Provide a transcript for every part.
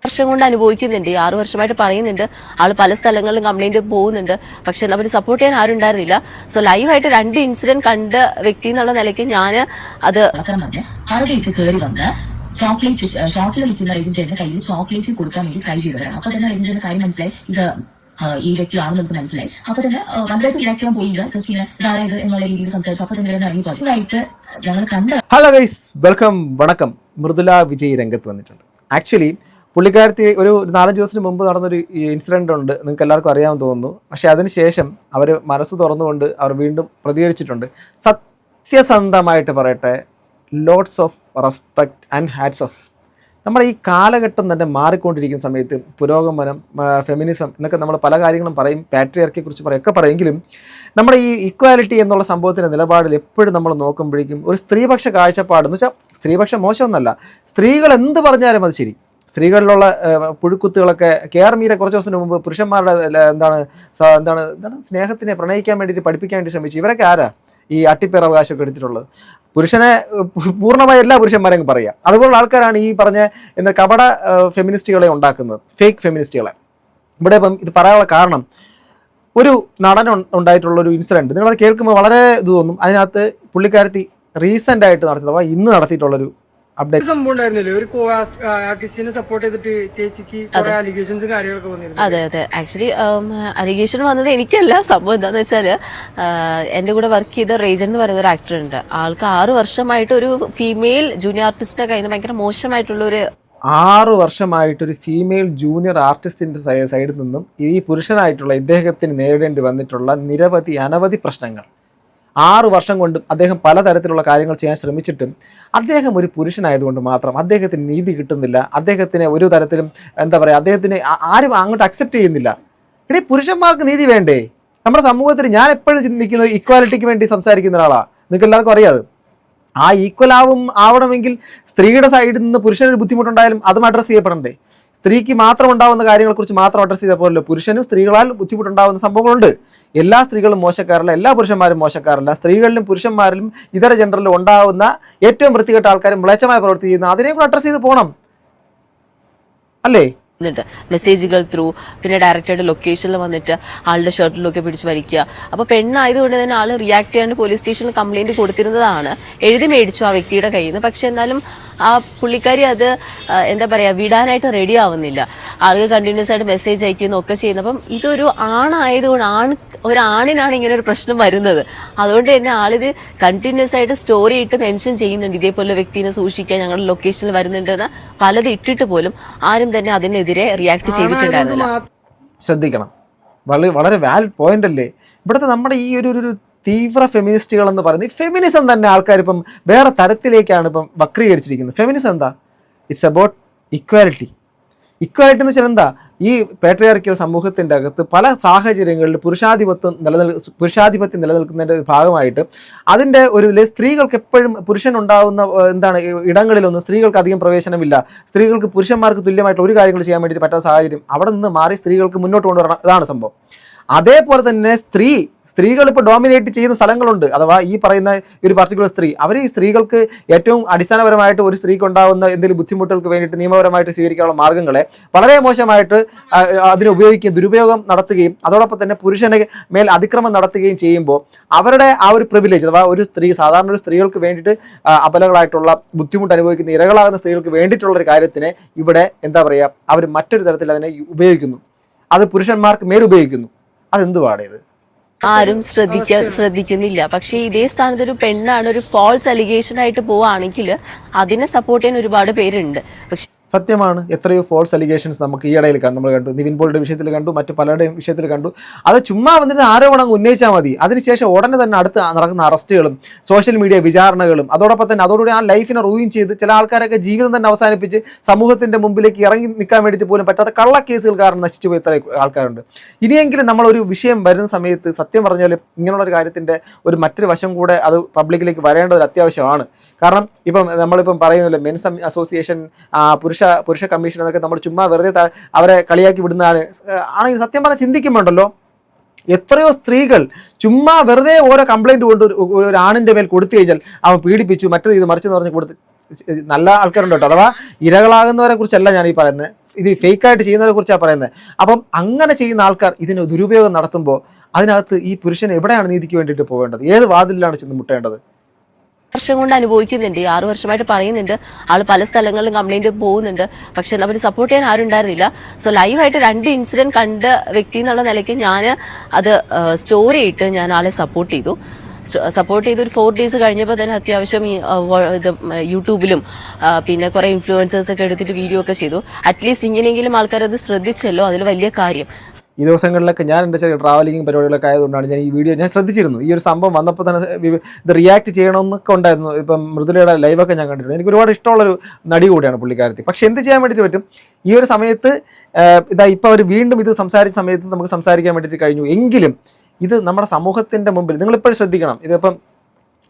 വർഷം കൊണ്ട് അനുഭവിക്കുന്നുണ്ട്. 6 വർഷമായിട്ട് പറയുന്നുണ്ട്. ആള് പല സ്ഥലങ്ങളിലും കംപ്ലൈന്റ് പോകുന്നുണ്ട്. പക്ഷെ അവർ സപ്പോർട്ട് ചെയ്യാൻ ആരും ഉണ്ടായിരുന്നില്ല. സോ ലൈവായിട്ട് 2 ഇൻസിഡന്റ് കണ്ട വ്യക്തി എന്നുള്ള നിലയ്ക്ക് ഞാൻ അത് ചോക്ലേറ്റ് വിൽക്കുന്ന രജിസ്റ്ററിന്റെ കയ്യിൽ ചോക്ലേറ്റ് കൊടുക്കാൻ വേണ്ടി ട്രൈ ചെയ്തവരാണ്. അപ്പൊ തന്നെ രജിസ്റ്ററിന്റെ കാര്യം മനസ്സിലായി, ഇത് ഈ വ്യക്തിയാണെന്ന് നമുക്ക് മനസ്സിലായി. അപ്പൊ തന്നെ വലുതായിട്ട് റിയാക്ട് ചെയ്യാൻ പോയില്ല, ജസ്റ്റ് ഇങ്ങനെ ഇതായത് എന്നുള്ള രീതിയിൽ സംസാരിച്ചു. അപ്പൊ തന്നെ ഇറങ്ങി പോയിട്ട് ഞങ്ങൾ കണ്ട. Hello guys, welcome. വണക്കം. മൃദുല വിജയ് രംഗത്ത് വന്നിട്ടുണ്ട്. ആക്ച്വലി പുള്ളിക്കാരത്തി ഒരു 4-5 ദിവസത്തിന് മുമ്പ് നടന്നൊരു ഇൻസിഡൻ്റ് ഉണ്ട്, നിങ്ങൾക്ക് എല്ലാവർക്കും അറിയാമെന്ന് തോന്നുന്നു. പക്ഷേ അതിനുശേഷം അവർ മനസ്സ് തുറന്നുകൊണ്ട് അവർ വീണ്ടും പ്രതികരിച്ചിട്ടുണ്ട്. സത്യസന്ധമായിട്ട് പറയട്ടെ, lots of respect and hats off. നമ്മുടെ ഈ കാലഘട്ടം തന്നെ മാറിക്കൊണ്ടിരിക്കുന്ന സമയത്ത് പുരോഗമനം, ഫെമിനിസം എന്നൊക്കെ നമ്മൾ പല കാര്യങ്ങളും പറയും, പാട്രിയാർക്കിയെ കുറിച്ച് പറയും, ഒക്കെ പറയുമെങ്കിലും നമ്മുടെ ഈ ഇക്വാലിറ്റി എന്നുള്ള സംഭവത്തിൻ്റെ നിലപാടിൽ എപ്പോഴും നമ്മൾ നോക്കുമ്പോഴേക്കും ഒരു സ്ത്രീപക്ഷ കാഴ്ചപ്പാടെന്ന് വെച്ചാൽ, സ്ത്രീപക്ഷം മോശമൊന്നല്ല, സ്ത്രീകൾ എന്ത് പറഞ്ഞാലും അത് ശരി. സ്ത്രീകളിലുള്ള പുഴുക്കുത്തുകളൊക്കെ KR മീര കുറച്ച് ദിവസത്തിന് മുമ്പ് പുരുഷന്മാരുടെ എന്താണ് സ്നേഹത്തിനെ പ്രണയിക്കാൻ വേണ്ടിയിട്ട് പഠിപ്പിക്കാൻ വേണ്ടി ശ്രമിച്ചു. ഇവരൊക്കെ ആരാ ഈ അട്ടിപ്പേർ അവകാശമൊക്കെ എടുത്തിട്ടുള്ളത്? പുരുഷനെ പൂർണ്ണമായി എല്ലാ പുരുഷന്മാരെയും പറയാം. അതുപോലുള്ള ആൾക്കാരാണ് ഈ പറഞ്ഞ കപട ഫെമിനിസ്റ്റുകളെ ഉണ്ടാക്കുന്നത്, ഫേക്ക് ഫെമിനിസ്റ്റുകളെ. ഇവിടെ ഇപ്പം ഇത് പറയാനുള്ള കാരണം, ഒരു നടൻ ഉണ്ടായിട്ടുള്ളൊരു ഇൻസിഡൻറ്റ് നിങ്ങളത് കേൾക്കുമ്പോൾ വളരെ ഇത് തോന്നും. അതിനകത്ത് പുള്ളിക്കാരത്തി റീസെൻ്റ് ആയിട്ട് നടത്തിയത്, അഥവാ ഇന്ന് നടത്തിയിട്ടുള്ളൊരു അപ്ഡേറ്റ് സംഭവം ഉണ്ടായിരുന്നില്ലേ, ഒരു കോ ആർട്ടിസ്റ്റിനെ സപ്പോർട്ട് ചെയ്തിട്ട് ചേച്ചിക്ക് കുറെ അലിഗേഷൻസും കാര്യങ്ങളൊക്കെ വന്നിരുന്നു. അതെ ആക്ച്വലി അലിഗേഷൻ വന്നത് എനിക്കല്ല. സംഭവം എന്താന്ന് വെച്ചാല്, എന്റെ കൂടെ വർക്ക് ചെയ്ത റേജൻ എന്ന് പറയുന്ന ഒരു ആക്ടർ ഉണ്ട്. ആൾക്ക് 6 വർഷമായിട്ട് ഒരു ഫീമെയിൽ ജൂനിയർ ആർട്ടിസ്റ്റിന്റെ കയ്യിൽ നിന്ന് ഭയങ്കര മോശമായിട്ടുള്ള ഒരു 6 വർഷമായിട്ടൊരു ഫീമെയിൽ ജൂനിയർ ആർട്ടിസ്റ്റിൻ്റെ സൈഡിൽ നിന്നും ഈ പുരുഷനായിട്ടുള്ള ഇദ്ദേഹത്തിന് നേരിടേണ്ടി വന്നിട്ടുള്ള അനവധി പ്രശ്നങ്ങൾ. 6 വർഷം കൊണ്ടും അദ്ദേഹം പലതരത്തിലുള്ള കാര്യങ്ങൾ ചെയ്യാൻ ശ്രമിച്ചിട്ടും അദ്ദേഹം ഒരു പുരുഷനായതുകൊണ്ട് മാത്രം അദ്ദേഹത്തിന് നീതി കിട്ടുന്നില്ല. അദ്ദേഹത്തിന് ഒരു തരത്തിലും അദ്ദേഹത്തിന് ആരും അങ്ങോട്ട് അക്സെപ്റ്റ് ചെയ്യുന്നില്ല. ഇടയിൽ പുരുഷന്മാർക്ക് നീതി വേണ്ടേ? നമ്മുടെ സമൂഹത്തിൽ ഞാൻ എപ്പോഴും ചിന്തിക്കുന്നത് ഈക്വാലിറ്റിക്ക് വേണ്ടി സംസാരിക്കുന്ന ഒരാളാണ്. നിങ്ങൾക്ക് എല്ലാവർക്കും അറിയാതെ. ആ ഈക്വൽ ആവണമെങ്കിൽ സ്ത്രീയുടെ സൈഡിൽ നിന്ന് പുരുഷനൊരു ബുദ്ധിമുട്ടുണ്ടായാലും അതും അഡ്രസ്സ് ചെയ്യപ്പെടണ്ടേ? സ്ത്രീക്ക് മാത്രം ഉണ്ടാവുന്ന കാര്യങ്ങളെക്കുറിച്ച് മാത്രം അഡ്രസ്സ് ചെയ്താൽ പോലല്ലോ, പുരുഷനും സ്ത്രീകളാൽ ബുദ്ധിമുട്ടുണ്ടാകുന്ന സംഭവങ്ങളുണ്ട്. എല്ലാ സ്ത്രീകളും മോശക്കാരല്ല, എല്ലാ പുരുഷന്മാരും മോശക്കാരല്ല. സ്ത്രീകളിലും പുരുഷന്മാരിലും ഇതര ജെൻഡറിലും ഉണ്ടാകുന്ന ഏറ്റവും വൃത്തികെട്ട ആൾക്കാരും മ്ലേച്ഛമായ പ്രവൃത്തി ചെയ്യുന്ന അതിനെ കൂടെ അഡ്രസ്സ് ചെയ്ത് പോകണം, അല്ലേ? മെസ്സേജുകൾ ത്രൂ, പിന്നെ ഡയറക്റ്റായിട്ട് ലൊക്കേഷനിൽ വന്നിട്ട് ആളുടെ ഷർട്ടിലൊക്കെ പിടിച്ച് വലിക്കുക. അപ്പൊ പെണ്ണായതുകൊണ്ട് തന്നെ ആള് റിയാക്ട് ചെയ്യാണ്ട് പോലീസ് സ്റ്റേഷനിൽ കംപ്ലൈന്റ് കൊടുത്തിരുന്നതാണ്. എഴുതി മേടിച്ചു ആ വ്യക്തിയുടെ കയ്യിൽ നിന്ന്. പക്ഷെ എന്നാലും ആ പുള്ളിക്കാരി അത് വിടാനായിട്ട് റെഡി ആവുന്നില്ല. ആൾക്ക് കണ്ടിന്യൂസ് ആയിട്ട് മെസ്സേജ് അയക്കുന്നൊക്കെ ചെയ്യുന്നു. അപ്പം ഇതൊരു ആണായതുകൊണ്ട് ഒരു ആണിനാണ് ഇങ്ങനെ ഒരു പ്രശ്നം വരുന്നത്. അതുകൊണ്ട് തന്നെ ആളിത് കണ്ടിന്യൂസ് ആയിട്ട് സ്റ്റോറി ഇട്ട് മെൻഷൻ ചെയ്യുന്നുണ്ട്, ഇതേപോലെ വ്യക്തിനെ സൂക്ഷിക്കാൻ ഞങ്ങളുടെ ലൊക്കേഷനിൽ വരുന്നുണ്ടെന്ന് പലത് ഇട്ടിട്ട് പോലും ആരും തന്നെ അതിനെതിരെ റിയാക്ട് ചെയ്തിട്ടുണ്ടായിരുന്നില്ല. ശ്രദ്ധിക്കണം, വളരെ വാലിഡ് പോയിന്റ് അല്ലേ? ഇവിടുത്തെ നമ്മുടെ ഈ ഒരു തീവ്ര ഫെമിനിസ്റ്റുകൾ എന്ന് പറയുന്നത്, ഈ ഫെമിനിസം തന്നെ ആൾക്കാർ ഇപ്പം വേറെ തരത്തിലേക്കാണ് ഇപ്പം വക്രീകരിച്ചിരിക്കുന്നത്. ഫെമിനിസം എന്താ? It's about equality. ഇക്വാലിറ്റി എന്ന് വെച്ചാൽ എന്താ? ഈ പാട്രിയാർക്കിയൽ സമൂഹത്തിൻ്റെ അകത്ത് പല സാഹചര്യങ്ങളിൽ പുരുഷാധിപത്യം നിലനിൽക്കുന്നതിൻ്റെ ഒരു ഭാഗമായിട്ട് അതിൻ്റെ ഒരു സ്ത്രീകൾക്ക് എപ്പോഴും പുരുഷൻ ഉണ്ടാകുന്ന ഇടങ്ങളിലൊന്നും സ്ത്രീകൾക്ക് അധികം പ്രവേശനമില്ല. സ്ത്രീകൾക്ക് പുരുഷന്മാർക്ക് തുല്യമായിട്ടുള്ള ഒരു കാര്യങ്ങൾ ചെയ്യാൻ വേണ്ടിയിട്ട് പറ്റാത്ത സാഹചര്യം അവിടെ നിന്ന് മാറി സ്ത്രീകൾക്ക് മുന്നോട്ട് കൊണ്ടുവരണം. ഇതാണ് സംഭവം. അതേപോലെ തന്നെ സ്ത്രീകൾ ഇപ്പോൾ ഡോമിനേറ്റ് ചെയ്യുന്ന സ്ഥലങ്ങളുണ്ട്. അഥവാ ഈ പറയുന്ന ഒരു പർട്ടിക്കുലർ സ്ത്രീ, അവർ ഈ സ്ത്രീകൾക്ക് ഏറ്റവും അടിസ്ഥാനപരമായിട്ട് ഒരു സ്ത്രീക്ക് ഉണ്ടാകുന്ന എന്തെങ്കിലും ബുദ്ധിമുട്ടുകൾക്ക് വേണ്ടിയിട്ട് നിയമപരമായിട്ട് സ്വീകരിക്കാനുള്ള മാർഗ്ഗങ്ങളെ വളരെ മോശമായിട്ട് അതിനെ ദുരുപയോഗം നടത്തുകയും അതോടൊപ്പം തന്നെ പുരുഷനെ മേൽ അതിക്രമം നടത്തുകയും ചെയ്യുമ്പോൾ അവരുടെ ആ ഒരു പ്രിവിലേജ്, അഥവാ സാധാരണ ഒരു സ്ത്രീകൾക്ക് വേണ്ടിയിട്ട് അബലകളായിട്ടുള്ള ബുദ്ധിമുട്ട് അനുഭവിക്കുന്ന ഇരകളാകുന്ന സ്ത്രീകൾക്ക് വേണ്ടിയിട്ടുള്ള ഒരു കാര്യത്തിനെ ഇവിടെ അവർ മറ്റൊരു തരത്തിൽ അതിനെ ഉപയോഗിക്കുന്നു. അത് പുരുഷന്മാർക്ക് മേലുപയോഗിക്കുന്നു. അതെന്തുവാടേത്? ആരും ശ്രദ്ധിക്കുന്നില്ല. പക്ഷെ ഇതേ സ്ഥാനത്ത് ഒരു പെണ്ണാണ് ഒരു ഫാൾസ് അലിഗേഷൻ ആയിട്ട് പോവുകയാണെങ്കിൽ അതിനെ സപ്പോർട്ട് ചെയ്യാൻ ഒരുപാട് പേരുണ്ട്. പക്ഷെ സത്യമാണ്, എത്രയോ ഫോൾസ് അലിഗേഷൻസ് നമുക്ക് ഈ ഇടയിൽ നമ്മൾ കണ്ടു. നിവിൻ പോളിയുടെ വിഷയത്തിൽ കണ്ടു, മറ്റു പലരുടെയും വിഷയത്തിൽ കണ്ടു. അത് ചുമ്മാ വന്നിട്ട് ആരോപണം ഉന്നയിച്ചാൽ മതി, അതിനുശേഷം ഉടനെ തന്നെ അടുത്ത് നടക്കുന്ന അറസ്റ്റുകളും സോഷ്യൽ മീഡിയ വിചാരണകളും അതോടൊപ്പം തന്നെ അതോടുകൂടി ആ ലൈഫിനെ റൂയിൻ ചെയ്ത് ചില ആൾക്കാരൊക്കെ ജീവിതം തന്നെ അവസാനിപ്പിച്ച് സമൂഹത്തിൻ്റെ മുമ്പിലേക്ക് ഇറങ്ങി നിൽക്കാൻ വേണ്ടിയിട്ട് പോലും പറ്റാത്ത കള്ളക്കേസുകൾ കാരണം നശിച്ചു പോയി എത്ര ആൾക്കാരുണ്ട്. ഇനിയെങ്കിലും നമ്മളൊരു വിഷയം വരുന്ന സമയത്ത് സത്യം പറഞ്ഞാൽ ഇങ്ങനെയുള്ളൊരു കാര്യത്തിൻ്റെ മറ്റൊരു വശം കൂടെ അത് പബ്ലിക്കിലേക്ക് വരേണ്ട ഒരു അത്യാവശ്യമാണ്. കാരണം നമ്മളിപ്പം പറയുന്നില്ല, മെൻസ് അസോസിയേഷൻ, പുരുഷ കമ്മീഷൻ എന്നൊക്കെ നമ്മൾ ചുമ്മാ വെറുതെ അവരെ കളിയാക്കി വിടുന്നതാണ്. ആണെങ്കിൽ സത്യം പറഞ്ഞാൽ ചിന്തിക്കുമ്പോണ്ടല്ലോ, എത്രയോ സ്ത്രീകൾ ചുമ്മാ വെറുതെ ഓരോ കംപ്ലൈൻറ്റ് കൊണ്ട് ഒരു ആണിൻ്റെ മേൽ കൊടുത്തു കഴിഞ്ഞാൽ അവൻ പീഡിപ്പിച്ചു, മറ്റേത് ഇത് മറിച്ചെന്ന് പറഞ്ഞ് നല്ല ആൾക്കാരുണ്ട് കേട്ടോ, അഥവാ ഇരകളാകുന്നവരെ കുറിച്ചല്ല ഞാൻ ഈ പറയുന്നത്, ഇത് ഫേക്കായിട്ട് ചെയ്യുന്നവരെ കുറിച്ചാണ് പറയുന്നത്. അപ്പം അങ്ങനെ ചെയ്യുന്ന ആൾക്കാർ ഇതിന് ദുരുപയോഗം നടത്തുമ്പോൾ അതിനകത്ത് ഈ പുരുഷൻ എവിടെയാണ് നീതിക്ക് വേണ്ടിയിട്ട് പോകേണ്ടത്, ഏത് വാതിലാണ് ചെന്ന് മുട്ടേണ്ടത്? വർഷം കൊണ്ട് അനുഭവിക്കുന്നുണ്ട്. 6 വർഷമായിട്ട് പറയുന്നുണ്ട്, ആള് പല സ്ഥലങ്ങളിലും കംപ്ലൈന്റ് പോകുന്നുണ്ട്. പക്ഷെ അവർ സപ്പോർട്ട് ചെയ്യാൻ ആരും ഉണ്ടായിരുന്നില്ല. സോ ലൈവായിട്ട് 2 ഇൻസിഡന്റ് കണ്ട വ്യക്തി എന്നുള്ള നിലയ്ക്ക് ഞാൻ അത് സ്റ്റോറി ഇട്ട് ഞാൻ ആളെ സപ്പോർട്ട് ചെയ്തു. ഒരു 4 days കഴിഞ്ഞപ്പോൾ തന്നെ അത്യാവശ്യം ഇത് യൂട്യൂബിലും പിന്നെ കുറെ ഇൻഫ്ലുവൻസേഴ്സ് ഒക്കെ എടുത്തിട്ട് വീഡിയോ ഒക്കെ ചെയ്തു. അറ്റ്ലീസ്റ്റ് ഇങ്ങനെയെങ്കിലും ആൾക്കാർ അത് ശ്രദ്ധിച്ചല്ലോ, അതിൽ വലിയ കാര്യം. ഈ ദിവസങ്ങളിലൊക്കെ ഞാൻ എൻ്റെ ചെറിയ ട്രാവലിംഗ് പരിപാടികളൊക്കെ ആയതുകൊണ്ടാണ് ഞാൻ ഈ വീഡിയോ ഞാൻ ശ്രദ്ധിച്ചിരുന്നു. ഈ ഒരു സംഭവം വന്നപ്പോൾ തന്നെ ഇത് റിയാക്ട് ചെയ്യണമെന്നൊക്കെ ഉണ്ടായിരുന്നു. ഇപ്പം മൃദുലയുടെ ലൈവൊക്കെ ഞാൻ കണ്ടിട്ടുണ്ട്. എനിക്ക് ഒരുപാട് ഇഷ്ടമുള്ളൊരു നടി കൂടിയാണ് പുള്ളിക്കാരത്തി. പക്ഷെ എന്ത് ചെയ്യാൻ വേണ്ടിയിട്ട് പറ്റും? ഈ ഒരു സമയത്ത് ഇപ്പോൾ അവർ വീണ്ടും ഇത് സംസാരിച്ച സമയത്ത് നമുക്ക് സംസാരിക്കാൻ വേണ്ടിയിട്ട് കഴിഞ്ഞു. എങ്കിലും ഇത് നമ്മുടെ സമൂഹത്തിൻ്റെ മുമ്പിൽ നിങ്ങളിപ്പോഴും ശ്രദ്ധിക്കണം. ഇതിപ്പം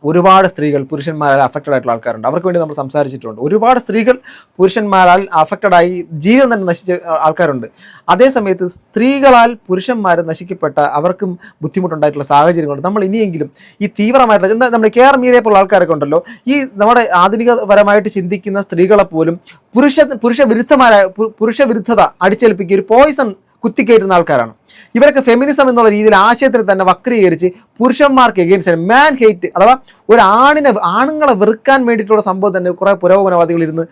ഒരുപാട് സ്ത്രീകൾ പുരുഷന്മാരാൽ അഫക്റ്റഡ് ആയിട്ടുള്ള ആൾക്കാരുണ്ട്. അവർക്ക് വേണ്ടി നമ്മൾ സംസാരിച്ചിട്ടുണ്ട്. ഒരുപാട് സ്ത്രീകൾ പുരുഷന്മാരാൽ അഫക്റ്റഡായി ജീവിതം തന്നെ നശിച്ച ആൾക്കാരുണ്ട്. അതേസമയത്ത് സ്ത്രീകളാൽ പുരുഷന്മാർ നശിക്കപ്പെട്ട അവർക്കും ബുദ്ധിമുട്ടുണ്ടായിട്ടുള്ള സാഹചര്യങ്ങളുണ്ട്. നമ്മൾ ഇനിയെങ്കിലും ഈ തീവ്രമായിട്ടുള്ള എന്താ നമ്മുടെ കെ ആർ മീരയെ പോലുള്ള ആൾക്കാരൊക്കെ ഉണ്ടല്ലോ, ഈ നമ്മുടെ ആധുനികപരമായിട്ട് ചിന്തിക്കുന്ന സ്ത്രീകളെ പോലും പുരുഷ വിരുദ്ധത അടിച്ചേൽപ്പിക്കുക, ഒരു പോയിസൺ കുത്തിക്കയറ്റുന്ന ആൾക്കാരാണ്. ഇവരൊക്കെ ഫെമിനിസം എന്നുള്ള രീതിയിൽ ആശയത്തിന് തന്നെ വക്രീകരിച്ച് പുരുഷന്മാർക്ക് എഗെയിൻസ്റ്റ് മാൻ ഹെയ്റ്റ്, അഥവാ ആണുങ്ങളെ വെറുക്കാൻ വേണ്ടിയിട്ടുള്ള സംഭവം തന്നെ കുറേ പുരോഗമനവാദികൾ ഇരുന്ന്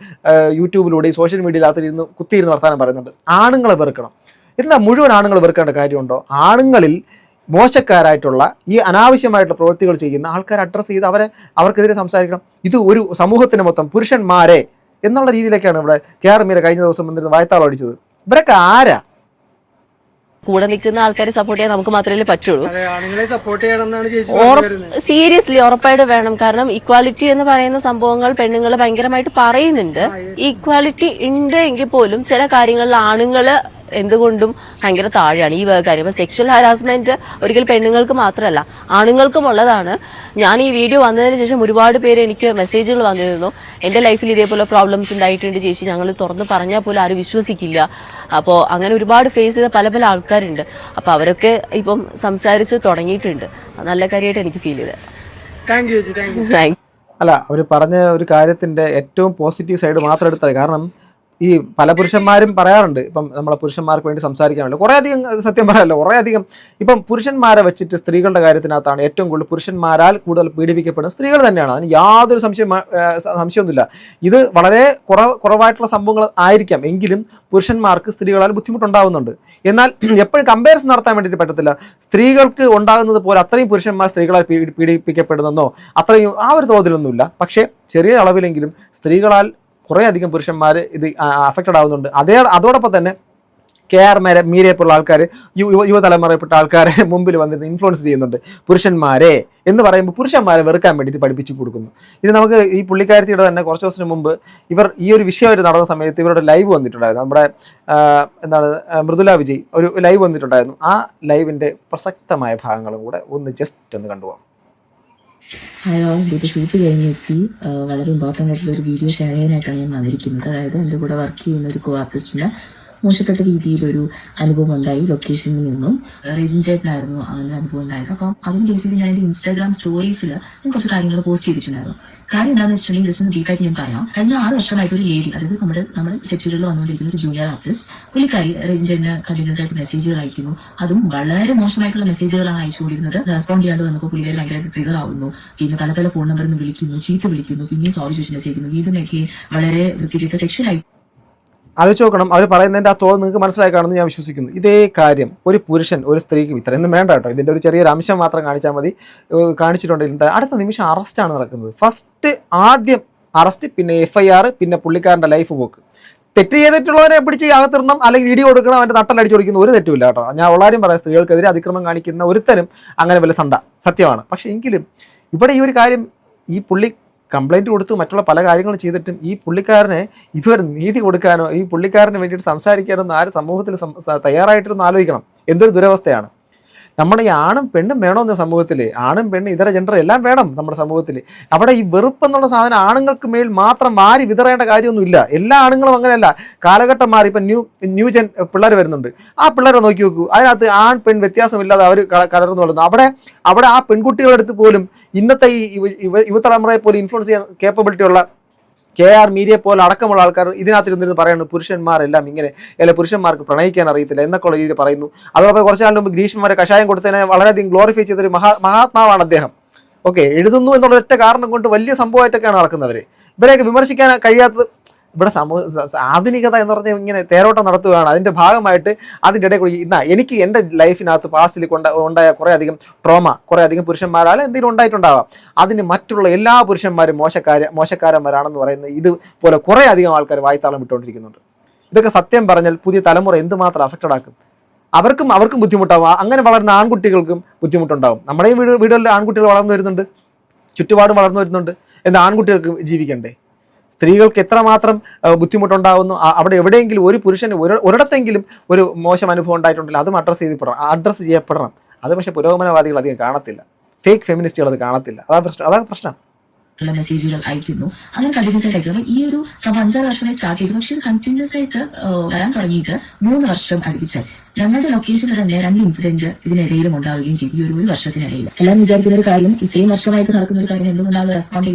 യൂട്യൂബിലൂടെ സോഷ്യൽ മീഡിയയിലകത്തിരുന്ന് കുത്തിയിരുന്ന് വർത്താനം പറയുന്നുണ്ട്. ആണുങ്ങളെ വെറുക്കണം. എന്താ മുഴുവൻ ആണുങ്ങൾ വെറുക്കേണ്ട കാര്യമുണ്ടോ? ആണുങ്ങളിൽ മോശക്കാരായിട്ടുള്ള ഈ അനാവശ്യമായിട്ടുള്ള പ്രവൃത്തികൾ ചെയ്യുന്ന ആൾക്കാരെ അഡ്രസ്സ് ചെയ്ത് അവർക്കെതിരെ സംസാരിക്കണം. ഇത് ഒരു സമൂഹത്തിന് മൊത്തം പുരുഷന്മാരെ എന്നുള്ള രീതിയിലേക്കാണ് ഇവിടെ കെ ആർ മീര കഴിഞ്ഞ ദിവസം വന്നിരുന്ന് വായത്താളം അടിച്ചത്. ഇവരൊക്കെ ആരാ? കൂടെ നിൽക്കുന്ന ആൾക്കാരെ സപ്പോർട്ട് ചെയ്യാൻ നമുക്ക് മാത്രമേ പറ്റുള്ളൂ. സീരിയസ്ലി ഉറപ്പായിട്ട് വേണം. കാരണം ഈക്വാലിറ്റി എന്ന് പറയുന്ന സംഭവങ്ങൾ പെണ്ണുങ്ങൾ ഭയങ്കരമായിട്ട് പറയുന്നുണ്ട്. ഈക്വാലിറ്റി ഉണ്ട് എങ്കിൽ പോലും ചില കാര്യങ്ങളിൽ ആണുങ്ങള് എന്തുകൊണ്ടും ഭയങ്കര താഴെയാണ് ഈ കാര്യം. ഇപ്പൊ സെക്ഷൽ ഹാരാസ്മെന്റ് ഒരിക്കലും പെണ്ണുങ്ങൾക്ക് മാത്രമല്ല ആണുങ്ങൾക്കും ഉള്ളതാണ്. ഞാൻ ഈ വീഡിയോ വന്നതിന് ശേഷം ഒരുപാട് പേര് എനിക്ക് മെസ്സേജുകൾ വന്നിരുന്നു, എന്റെ ലൈഫിൽ ഇതേപോലെ പ്രോബ്ലംസ് ഉണ്ടായിട്ടുണ്ട് ചേച്ചി, ഞങ്ങൾ തുറന്ന് പറഞ്ഞാൽ പോലും ആരും വിശ്വസിക്കില്ല. അപ്പോൾ അങ്ങനെ ഒരുപാട് ഫേസ് ചെയ്ത പല ആൾക്കാരുണ്ട്. അപ്പൊ അവരൊക്കെ ഇപ്പം സംസാരിച്ച് തുടങ്ങിയിട്ടുണ്ട്. നല്ല കാര്യമായിട്ട് എനിക്ക് ഫീൽ ചെയ്തത്. അല്ല, അവർ പറഞ്ഞ ഒരു കാര്യത്തിന്റെ ഏറ്റവും പോസിറ്റീവ് സൈഡ് മാത്രം എടുത്തത്. കാരണം ഈ പല പുരുഷന്മാരും പറയാറുണ്ട്, ഇപ്പം നമ്മളെ പുരുഷന്മാർക്ക് വേണ്ടി സംസാരിക്കാനുണ്ട് കുറേ അധികം, സത്യം പറയാമല്ലോ കുറേ അധികം. ഇപ്പം പുരുഷന്മാരെ വെച്ചിട്ട് സ്ത്രീകളുടെ കാര്യത്തിനകത്താണ് ഏറ്റവും കൂടുതൽ പുരുഷന്മാരാൽ കൂടുതൽ പീഡിപ്പിക്കപ്പെടുന്നത് സ്ത്രീകൾ തന്നെയാണ്. അതിന് യാതൊരു സംശയമൊന്നുമില്ല. ഇത് വളരെ കുറവായിട്ടുള്ള സംഭവങ്ങൾ ആയിരിക്കാം, എങ്കിലും പുരുഷന്മാർക്ക് സ്ത്രീകളാൽ ബുദ്ധിമുട്ടുണ്ടാകുന്നുണ്ട്. എന്നാൽ എപ്പോഴും കമ്പാരിസൺ നടത്താൻ വേണ്ടിയിട്ട് പറ്റത്തില്ല. സ്ത്രീകൾക്ക് ഉണ്ടാകുന്നത് പോലെ അത്രയും പുരുഷന്മാർ സ്ത്രീകളാൽ പീഡിപ്പിക്കപ്പെടുന്നെന്നോ അത്രയും ആ ഒരു തോതിലൊന്നുമില്ല. പക്ഷേ ചെറിയ അളവിലെങ്കിലും സ്ത്രീകളാൽ കുറേ അധികം പുരുഷന്മാർ ഇത് അഫക്റ്റഡ് ആവുന്നുണ്ട്. അതോടൊപ്പം തന്നെ കെ ആർ മീരയെപ്പോലുള്ള ആൾക്കാർ യുവതലമുറയിൽപ്പെട്ട ആൾക്കാരെ മുമ്പിൽ വന്നിരുന്ന് ഇൻഫ്ലുവൻസ് ചെയ്യുന്നുണ്ട്. പുരുഷന്മാരെ എന്ന് പറയുമ്പോൾ പുരുഷന്മാരെ വെറുക്കാൻ വേണ്ടിയിട്ട് പഠിപ്പിച്ചു കൊടുക്കുന്നു. ഇത് നമുക്ക് ഈ പുള്ളിക്കാരത്തിയുടെ തന്നെ കുറച്ച് ദിവസത്തിന് മുമ്പ് ഇവർ ഈ ഒരു വിഷയം നടന്ന സമയത്ത് ഇവരുടെ ലൈവ് വന്നിട്ടുണ്ടായിരുന്നു. നമ്മുടെ മൃദുല വിജയ് ഒരു ലൈവ് വന്നിട്ടുണ്ടായിരുന്നു. ആ ലൈവിൻ്റെ പ്രസക്തമായ ഭാഗങ്ങളും കൂടെ ജസ്റ്റ് ഒന്ന് കണ്ടുപോകാം. ഹായ് ഓൾ, ഇത് ഷൂട്ട് കഴിഞ്ഞെത്തി വളരെ ഇമ്പോർട്ടൻ്റ് ആയിട്ടുള്ള ഒരു വീഡിയോ ഷെയർ ചെയ്യാനായിട്ടാണ് ഞാൻ വന്നിരിക്കുന്നത്. അതായത് എൻ്റെ കൂടെ വർക്ക് ചെയ്യുന്ന ഒരു കോ ആർട്ടിസ്റ്റിന് മോശപ്പെട്ട രീതിയിലൊരു അനുഭവം ഉണ്ടായി. ലൊക്കേഷനിൽ നിന്നും റേജിൻ ചേട്ടനായിരുന്നു അങ്ങനെ അനുഭവം ഉണ്ടായത്. അപ്പം അതിന് ബേസിൽ ഞാൻ എൻ്റെ ഇൻസ്റ്റാഗ്രാം സ്റ്റോറീസിൽ ഞാൻ കുറച്ച് കാര്യങ്ങൾ പോസ്റ്റ് ചെയ്തിട്ടുണ്ടായിരുന്നു. കാര്യം എന്താണെന്ന് വെച്ചിട്ടുണ്ടെങ്കിൽ ജസ്റ്റ് ഒന്ന് ബ്രീഫായിട്ട് ഞാൻ പറയാം. കഴിഞ്ഞ 6 വർഷമായിട്ട് ഒരു ലേഡി, അതായത് നമ്മുടെ സെറ്റുകളിൽ വന്നുകൊണ്ടിരിക്കുന്ന ഒരു ജൂനിയർ ആർട്ടിസ്റ്റ്, പുള്ളിക്കാരി റേജിൻ ചേട്ടന് കണ്ടിന്യൂസ് ആയിട്ട് മെസ്സേജുകൾ അയക്കുന്നു. അതും വളരെ മോശമായിട്ടുള്ള മെസ്സേജുകളാണ് അയച്ചുകൊണ്ടിരുന്നത്. റെസ്പോണ്ട് ചെയ്യാണ്ട് വന്നപ്പോൾ പുള്ളിക്കാരി ഭയങ്കരമായിട്ട് ട്രിഗർ ആവുന്നു. പിന്നെ പല ഫോൺ നമ്പറിൽ നിന്ന് വിളിക്കുന്നു, ചീത്ത വിളിക്കുന്നു, പിന്നെ സോറി ചോദിച്ച് മെസ്സേജ് ചെയ്യുന്നു. വീണ്ടും ഒക്കെ വളരെ വൃത്തികെട്ട സെക്ഷൽ ആയി. ആലോചിച്ച് നോക്കണം, അവർ പറയുന്നതിൻ്റെ ആ തോത് നിങ്ങൾക്ക് മനസ്സിലായി കാണുമെന്ന് ഞാൻ വിശ്വസിക്കുന്നു. ഇതേ കാര്യം ഒരു പുരുഷൻ ഒരു സ്ത്രീക്ക് ഇത്രയൊന്നും വേണ്ട കേട്ടോ, ഇതിൻ്റെ ഒരു ചെറിയൊരു അംശം മാത്രം കാണിച്ചാൽ മതി. കാണിച്ചിട്ടുണ്ടെങ്കിൽ അടുത്ത നിമിഷം അറസ്റ്റാണ് നടക്കുന്നത്. ആദ്യം അറസ്റ്റ്, പിന്നെ FIR, പിന്നെ പുള്ളിക്കാരൻ്റെ ലൈഫ് പോക്ക്. തെറ്റ് ചെയ്തിട്ടുള്ളവരെ പിടിച്ച് അകത്തിടണം, അല്ലെങ്കിൽ ഇടി കൊടുക്കണം, അവൻ്റെ നട്ടലടിച്ചു കൊടുക്കുന്ന ഒരു തെറ്റുമില്ല കേട്ടോ. ഞാൻ ഉള്ളാരും പറയാം, സ്ത്രീകൾക്കെതിരെ അതിക്രമം കാണിക്കുന്ന ഒരുത്തരും അങ്ങനെ വല്ല സത്യമാണ്. പക്ഷേ എങ്കിലും ഇവിടെ ഈ ഒരു കാര്യം, ഈ പുള്ളി കംപ്ലൈൻറ്റ് കൊടുത്തു, മറ്റുള്ള പല കാര്യങ്ങളും ചെയ്തിട്ടും ഈ പുള്ളിക്കാരനെ ഇതുവരെ നീതി കൊടുക്കാനോ ഈ പുള്ളിക്കാരന് വേണ്ടിയിട്ട് സംസാരിക്കാനോ ഒന്നും ആരും സമൂഹത്തിൽ തയ്യാറായിട്ടൊന്ന് ആലോചിക്കണം. എന്തൊരു ദുരവസ്ഥയാണ്. നമ്മുടെ ഈ ആണും പെണ്ണും വേണമെന്ന സമൂഹത്തിൽ, ആണും പെണ്ണും ഇതര ജെൻഡർ എല്ലാം വേണം നമ്മുടെ സമൂഹത്തിൽ. അവിടെ ഈ വെറുപ്പെന്നുള്ള സാധനം ആണുങ്ങൾക്ക് മേൽ മാത്രം മാറി വിതറേണ്ട കാര്യമൊന്നുമില്ല. എല്ലാ ആണുങ്ങളും അങ്ങനെയല്ല. കാലഘട്ടം മാറി. ഇപ്പം ന്യൂ ജെൻ പിള്ളേർ വരുന്നുണ്ട്. ആ പിള്ളേരെ നോക്കി നോക്കൂ, അതിനകത്ത് ആൺ പെൺ വ്യത്യാസമില്ലാതെ അവർ കലർന്നു വളർന്നു. അവിടെ ആ പെൺകുട്ടികളുടെ അടുത്ത് പോലും ഇന്നത്തെ ഈ യുവതലമുറയെ പോലും ഇൻഫ്ലുവൻസ് ചെയ്യാൻ കേപ്പബിലിറ്റി ഉള്ള KR മീരയെ പോലെ അടക്കമുള്ള ആൾക്കാർ ഇതിനകത്തിരുന്നിരുന്ന് പറയുന്നത് പുരുഷന്മാരെല്ലാം ഇങ്ങനെ, അല്ലെ പുരുഷന്മാർക്ക് പ്രണയിക്കാൻ അറിയത്തില്ല എന്നൊക്കെയുള്ള രീതിയിൽ പറയുന്നു. അതോടൊപ്പം കുറച്ച് നാളിന് മുമ്പ് ഗ്രീഷ്മ വരെ കഷായം കൊടുത്തതിനെ വളരെയധികം ഗ്ലോറിഫൈ ചെയ്തൊരു മഹാത്മാവാണ് അദ്ദേഹം. ഓക്കെ, എഴുതുന്നു എന്നുള്ള ഒറ്റ കാരണം കൊണ്ട് വലിയ സംഭവമായിട്ടൊക്കെയാണ് നടക്കുന്നവർ. ഇവരെയൊക്കെ വിമർശിക്കാൻ കഴിയാത്തത് ഇവിടെ ആധുനികത എന്ന് പറഞ്ഞാൽ ഇങ്ങനെ തേരോട്ടം നടത്തുകയാണ്. അതിൻ്റെ ഭാഗമായിട്ട് അതിൻ്റെ ഇടയിൽ കൂടി എനിക്ക് എൻ്റെ ലൈഫിനകത്ത് പാസ്റ്റിൽ ഉണ്ടായ കുറേ അധികം ട്രോമ, കുറേ അധികം പുരുഷന്മാരാൽ എന്തെങ്കിലും ഉണ്ടായിട്ടുണ്ടാവാം. അതിന് മറ്റുള്ള എല്ലാ പുരുഷന്മാരും മോശക്കാരന്മാരാണെന്ന് പറയുന്നത് ഇതുപോലെ കുറേ അധികം ആൾക്കാർ വായ്ത്താളം വിട്ടുകൊണ്ടിരിക്കുന്നുണ്ട്. ഇതൊക്കെ സത്യം പറഞ്ഞാൽ പുതിയ തലമുറ എന്തുമാത്രം അഫക്റ്റഡ് ആക്കും. അവർക്കും ബുദ്ധിമുട്ടാവും. അങ്ങനെ വളരുന്ന ആൺകുട്ടികൾക്കും ബുദ്ധിമുട്ടുണ്ടാവും. നമ്മുടെ ഈ വീടുകളിൽ ആൺകുട്ടികൾ വളർന്നു വരുന്നുണ്ട്, ചുറ്റുപാടും വളർന്നു വരുന്നുണ്ട്. എന്നാൽ ആൺകുട്ടികൾക്ക് ജീവിക്കണ്ടേ? സ്ത്രീകൾക്ക് എത്രമാത്രം ബുദ്ധിമുട്ടുണ്ടാകുന്നു. അവിടെ എവിടെയെങ്കിലും ഒരു പുരുഷന് ഒരിടത്തെങ്കിലും ഒരു മോശം അനുഭവം ഉണ്ടായിട്ടുണ്ടെങ്കിൽ അതും അഡ്രസ്സ് ചെയ്യപ്പെടണം. അത് പക്ഷേ പുരോഗമനവാദികൾ അധികം കാണത്തില്ല, ഫേക്ക് ഫെമിനിസ്റ്റുകൾ അത് കാണത്തില്ല. അതാണ് പ്രശ്നം. മെസ്സേജുകൾ അയക്കുന്നു, അങ്ങനെ കണ്ടിന്യൂസ് ആയിട്ട് അയക്കുന്നു. ഈ ഒരു സംഭവം 5-6 വർഷമായി സ്റ്റാർട്ട് ചെയ്തു. പക്ഷേ ഇത് കണ്ടിന്യൂസ് ആയിട്ട് വരാൻ തുടങ്ങിയിട്ട് 3 വർഷം അടുപ്പിച്ചായി. ഞങ്ങളുടെ ലൊക്കേഷനിൽ തന്നെ 2 ഇൻസിഡന്റ് ഇതിനിടയിലും ഉണ്ടാവുകയും ചെയ്തു ഈ ഒരു വർഷത്തിനിടയിൽ. എല്ലാവരും വിചാരിക്കുന്ന ഒരു കാര്യം, ഇത്രയും വർഷമായിട്ട് നടക്കുന്ന ഒരു കാര്യം എന്തുകൊണ്ടാണ് റെസ്പോണ്ട്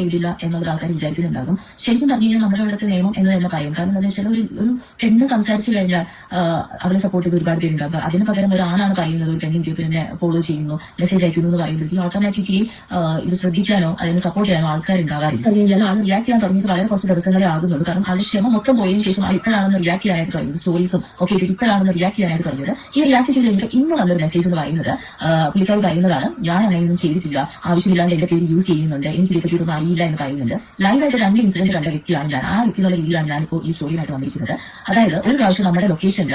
ചെയ്തില്ല എന്നുള്ളത് ആൾക്കാർ വിചാരിക്കുന്നുണ്ടാകും. ശരിക്കും പറഞ്ഞു കഴിഞ്ഞാൽ നമ്മുടെ ഇവിടുത്തെ നിയമം എന്ന് തന്നെ പറയും. കാരണം എന്താ വെച്ചാൽ ഒരു പെണ്ണ് സംസാരിച്ചു കഴിഞ്ഞാൽ അവളെ സപ്പോർട്ട് ചെയ്ത് ഒരുപാട് പേരുണ്ടാകും. അതിന് പകരം ഒരു ആണാണ് പറയുന്നത്, ഒരു പെണ്ണ് യൂട്യൂബിനെ ഫോളോ ചെയ്യുന്നു, മെസ്സേജ് അയക്കുന്നു എന്ന് പറയുമ്പോഴത്തേക്കും ഓട്ടോമാറ്റിക്കലി ഇത് ശ്രദ്ധിക്കാനോ അതിനെ സപ്പോർട്ട് ചെയ്യാനോ ആൾക്കാരുണ്ടാവാറില്ല. അത് കഴിഞ്ഞാൽ ആൾ റിയാക്ട് ചെയ്യാൻ തുടങ്ങിയിട്ട് വളരെ കുറച്ച് ദിവസങ്ങളെ ആകുന്നുള്ളൂ. കാരണം ആളുടെ ക്ഷമ മൊത്തം പോയതിനു ശേഷം ആൾ ഇപ്പോഴാണ് റിയാക്ട് ചെയ്യാനായിട്ട് തുടങ്ങിയത്. സ്റ്റോറീസും ഒക്കെ ഇപ്പോഴാണ് റിയാക്ട് ചെയ്യാനായിട്ട് തുടങ്ങിയത്. ഈ റിയാക്ട് ചെയ്ത് കഴിഞ്ഞിട്ട് ഇന്ന് വന്നൊരു മെസ്സേജ് എന്ന് പറയുന്നത്, പുള്ളിക്കാരി പറയുന്നതാണ്, ഞാൻ അങ്ങനെയൊന്നും ചെയ്തിട്ടില്ല, ആവശ്യമില്ലാണ്ട് എന്റെ പേര് യൂസ് ചെയ്യുന്നുണ്ട്, എനിക്ക് ഇതിനെപ്പറ്റിയൊന്നും അറിയില്ല എന്ന് പറയുന്നുണ്ട്. ലൈവായിട്ട് 2 ഇൻസിഡന്റ് കണ്ട വ്യക്തിയാണ് ഞാൻ. ആ വ്യക്തി എന്നുള്ള രീതിയിലാണ് ഞാനിപ്പോൾ ഈ സ്റ്റോറിയുമായിട്ട് വന്നിരിക്കുന്നത്. അതായത് ഒരു പ്രാവശ്യം നമ്മുടെ ലൊക്കേഷനിൽ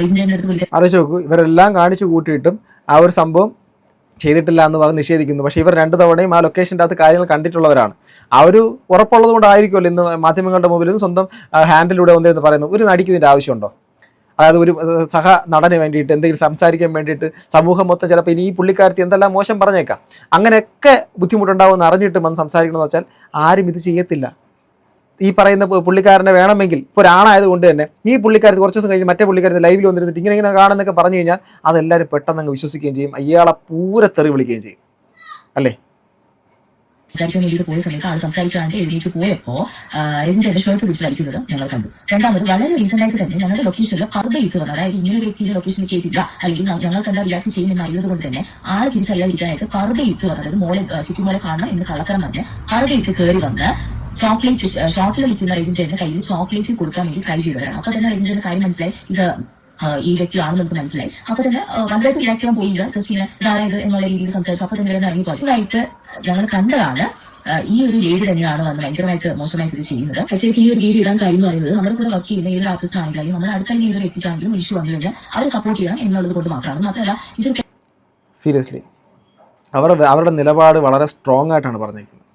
റേഞ്ചിന്റെ അടുത്ത് വിളിക്കാൻ ആലോചിച്ച് നോക്കൂ, ഇവരെല്ലാം കാണിച്ചു കൂട്ടിയിട്ടും ആ ഒരു സംഭവം ചെയ്തിട്ടില്ല എന്ന് പറഞ്ഞ് നിഷേധിക്കുന്നു. പക്ഷേ ഇവർ 2 തവണയും ആ ലൊക്കേഷൻ്റെ അകത്ത് കാര്യങ്ങൾ കണ്ടിട്ടുള്ളവരാണ്. ആ ഒരു ഉറപ്പുള്ളത് കൊണ്ടായിരിക്കുമല്ലോ ഇന്ന് മാധ്യമങ്ങളുടെ മുമ്പിൽ നിന്ന് സ്വന്തം ഹാൻഡിലൂടെ വന്നിരുന്ന് പറയുന്നു. ഒരു നടിക്ക് ഇതിൻ്റെ ആവശ്യമുണ്ടോ? അതായത് ഒരു സഹ നടന് വേണ്ടിയിട്ട് എന്തെങ്കിലും സംസാരിക്കാൻ വേണ്ടിയിട്ട് സമൂഹം മൊത്തം ചിലപ്പോൾ ഇനി ഈ പുള്ളിക്കാരത്തി എന്തെല്ലാം മോശം പറഞ്ഞേക്കാം, അങ്ങനെയൊക്കെ ബുദ്ധിമുട്ടുണ്ടാവുമെന്ന് അറിഞ്ഞിട്ട് വന്ന് സംസാരിക്കണമെന്ന് വെച്ചാൽ ആരും ഇത് ചെയ്യത്തില്ല. ഈ പറയുന്ന പുള്ളിക്കാരനെ വേണമെങ്കിൽ ഇപ്പോൾ ഒരാണായതുകൊണ്ട് തന്നെ ഈ പുള്ളിക്കാരത്ത് കുറച്ച് ദിവസം കഴിഞ്ഞ് മറ്റേ പുള്ളിക്കാരത്ത് ലൈവിൽ വന്നിരുന്നിട്ട് ഇങ്ങനെ കാണുന്നൊക്കെ പറഞ്ഞു കഴിഞ്ഞാൽ അതെല്ലാവരും പെട്ടെന്ന് അങ്ങ് വിശ്വസിക്കുകയും ചെയ്യും, അയാളെ പൂരത്തെറി വിളിക്കുകയും ചെയ്യും, അല്ലേ? സംസാരിക്കാൻ വേണ്ടിയിട്ട് പോയ സമയത്ത് ആൾ സംസാരിക്കാണ്ട് എഴുന്നേറ്റ് പോയപ്പോ രഞ്ജിന്റെ ഷർട്ട് പിടിച്ച് വലിക്കുന്നത് ഞങ്ങൾ കണ്ടു. രണ്ടാമത് വളരെ റീസെന്റ് ആയിട്ട് തന്നെ ഞങ്ങളുടെ ലൊക്കേഷനിൽ പർദ്ദയിട്ട് വന്നത്, അതായത് ഇങ്ങനെ ഒരു വ്യക്തിയുടെ ലൊക്കേഷനിൽ കേട്ടില്ല അല്ലെങ്കിൽ ഞങ്ങൾ കണ്ട റിയാക്ട് ചെയ്യുമെന്ന് അറിയുന്നത് കൊണ്ട് തന്നെ ആളെ തിരിച്ചറിയാതിരിക്കാനായിട്ട് പർദ്ദയിട്ട് വന്നത്, അതായത് മോളെ ശിക്കുമോളെ കാണണം എന്ന് കള്ളത്തരം പറഞ്ഞ് പർദ്ദയിട്ട് കയറി വന്ന് ഷോപ്പിൽ നിൽക്കുന്ന രജിസ്റ്ററിന്റെ കയ്യിൽ ചോക്ലേറ്റ് കൊടുക്കാൻ വേണ്ടി ട്രൈ ചെയ്തവരാണ്. അപ്പൊ തന്നെ രജിസ്റ്ററിന്റെ കാര്യം മനസ്സിലായി, ഇത് ഈ വ്യക്തിയാണെന്ന് നമുക്ക് മനസ്സിലായി. അപ്പൊ തന്നെ വലുതായിട്ട് റിയാക്ട് ചെയ്യാൻ പോയില്ല, ജസ്റ്റ് ഇതായത് എന്നുള്ള രീതിയിൽ സംസാരിച്ചു. അപ്പൊ തന്നെ ഇറങ്ങി പോയിട്ട് ഞങ്ങൾ കണ്ടതാണ് ഈ ഒരു ലേഡി തന്നെയാണ് വന്ന് ഭയങ്കരമായിട്ട് മോശമായിട്ട് ഇത് ചെയ്യുന്നത്. പക്ഷേ ഈ ഒരു വീഡിയോ ഇടാൻ കാര്യം എന്ന് പറയുന്നത്, നമ്മുടെ കൂടെ വർക്ക് ചെയ്യുന്ന ഏതൊരു ആർട്ടിസ്റ്റ് ആണെങ്കിലും നമ്മുടെ അടുത്ത ഏതൊരു വ്യക്തിക്കാണെങ്കിലും ഇഷ്യൂ വന്നു കഴിഞ്ഞാൽ അവരെ സപ്പോർട്ട് ചെയ്യണം എന്നുള്ളത് കൊണ്ട് മാത്രമാണ്. മാത്രമല്ല ഇതൊരു സീരിയസ്ലി അവരുടെ നിലപാട് വളരെ സ്ട്രോങ് ആയിട്ടാണ് പറഞ്ഞിരിക്കുന്നത്.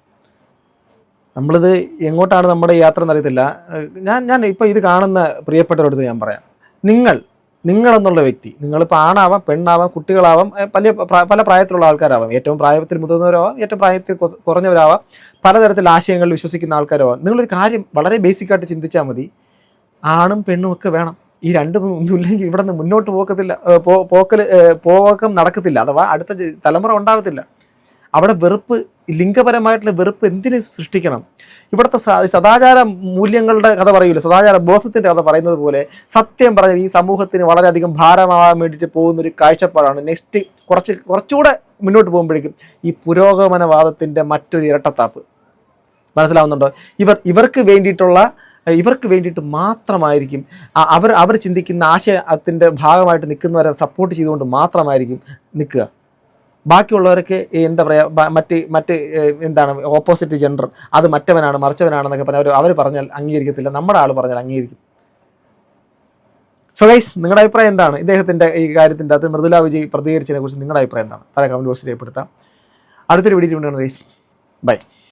നമ്മളിത് എങ്ങോട്ടാണ് നമ്മുടെ യാത്ര എന്നറിയത്തില്ല. ഞാൻ ഇപ്പോൾ ഇത് കാണുന്ന പ്രിയപ്പെട്ടവരോട് ഞാൻ പറയാം, നിങ്ങളെന്നുള്ള വ്യക്തി, നിങ്ങളിപ്പോൾ ആണാവാം, പെണ്ണാവാം, കുട്ടികളാവാം, പല പ്രായത്തിലുള്ള ആൾക്കാരാവാം, ഏറ്റവും പ്രായത്തിൽ മുതിർന്നവരാവാം, ഏറ്റവും പ്രായത്തിൽ കുറഞ്ഞവരാവാം, പലതരത്തിൽ ആശയങ്ങളിൽ വിശ്വസിക്കുന്ന ആൾക്കാരാവാം. നിങ്ങളൊരു കാര്യം വളരെ ബേസിക്കായിട്ട് ചിന്തിച്ചാൽ മതി, ആണും പെണ്ണും ഒക്കെ വേണം. ഈ രണ്ടും ഒന്നുമില്ലെങ്കിൽ ഇവിടെ നിന്ന് മുന്നോട്ട് പോക്കം നടക്കത്തില്ല, അഥവാ അടുത്ത തലമുറ ഉണ്ടാകത്തില്ല. അവിടെ വെറുപ്പ്, ലിംഗപരമായിട്ടുള്ള വെറുപ്പ് എന്തിന് സൃഷ്ടിക്കണം? ഇവിടുത്തെ സദാചാര മൂല്യങ്ങളുടെ കഥ പറയൂല, സദാചാര ബോധത്തിൻ്റെ കഥ പറയുന്നത് പോലെ സത്യം പറഞ്ഞാൽ ഈ സമൂഹത്തിന് വളരെയധികം ഭാരമാകാൻ വേണ്ടിയിട്ട് പോകുന്നൊരു കാഴ്ചപ്പാടാണ്. നെക്സ്റ്റ് കുറച്ചുകൂടെ മുന്നോട്ട് പോകുമ്പോഴേക്കും ഈ പുരോഗമനവാദത്തിൻ്റെ മറ്റൊരു ഇരട്ടത്താപ്പ്. മനസ്സിലാവുന്നുണ്ടോ? ഇവർക്ക് വേണ്ടിയിട്ട് മാത്രമായിരിക്കും അവർ ചിന്തിക്കുന്ന ആശയത്തിൻ്റെ ഭാഗമായിട്ട് നിൽക്കുന്നവരെ സപ്പോർട്ട് ചെയ്തുകൊണ്ട് മാത്രമായിരിക്കും നിൽക്കുക. ബാക്കിയുള്ളവർക്ക് എന്താ പറയുക, മറ്റ് എന്താണ് ഓപ്പോസിറ്റ് ജെൻഡർ, അത് മറ്റവനാണ് മറിച്ചവനാണെന്നൊക്കെ പറഞ്ഞാൽ അവർ പറഞ്ഞാൽ അംഗീകരിക്കത്തില്ല, നമ്മുടെ ആൾ പറഞ്ഞാൽ അംഗീകരിക്കും. സോ ഗൈസ്, നിങ്ങളുടെ അഭിപ്രായം എന്താണ് ഇദ്ദേഹത്തിൻ്റെ ഈ കാര്യത്തിൻ്റെ അത് മൃദുല വിജയ് പ്രതികരിച്ചതിനെ കുറിച്ച് നിങ്ങളുടെ അഭിപ്രായം എന്താണ്? താഴെ കമൻറ്റ് ബോക്സിൽ രേഖപ്പെടുത്താം. അടുത്തൊരു വീഡിയോ കൊണ്ടുവരുന്ന ഗൈസ്, ബൈ.